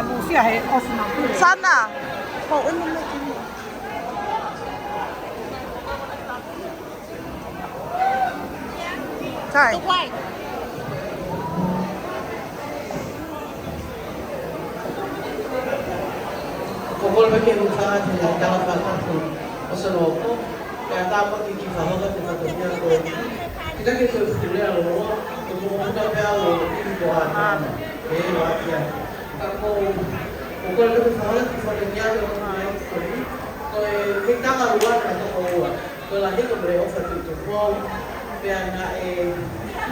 Lucia hay Osman. Sana. Oh, ano mo? Sorry. Pukul bagi usaha tidak dapat lakukan peseroko. Kaya dapat dikifahaman dengan dunia ko. Kita kita sudah lalu, kemudian kita lalu ini doa. Waktu aku pukul kefahaman kepadanya dengan kita keluar atau keluar. Kelahir kemudian offer itu pun. Kaya nga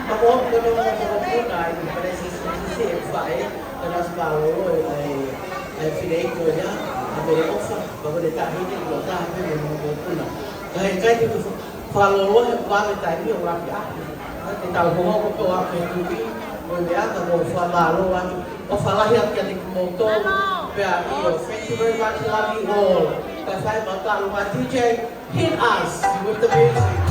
ako ko nung pagpupunay pada sisi FI pada separuh ay pinay ko niya ang offer bago detahin yung lota kami yung pagpupunay kahit itu follow yang kami tayo yung rapi ako titaw ko ko ako yung tubi Mwenye mo follow o falahiyat ka ni kumoto kaya iyo thank you very much love you all kasi mataluman DJ hit us with the music.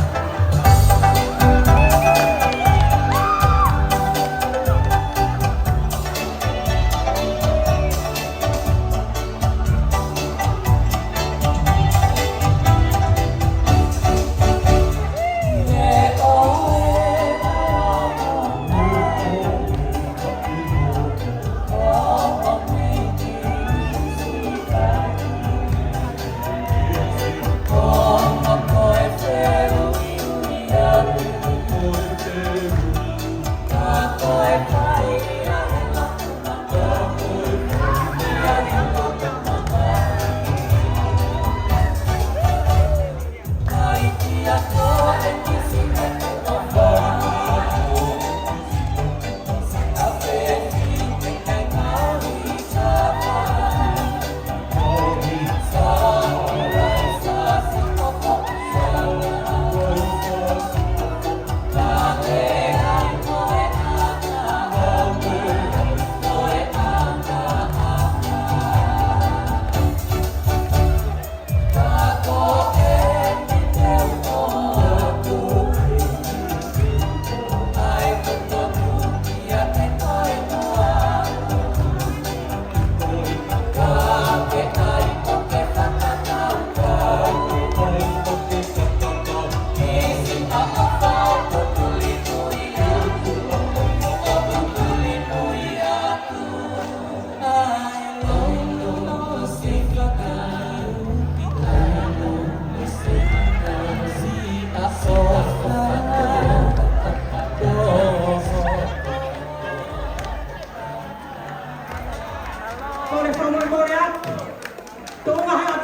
Tôi không muốn ngồi ăn. Tôi mà hãy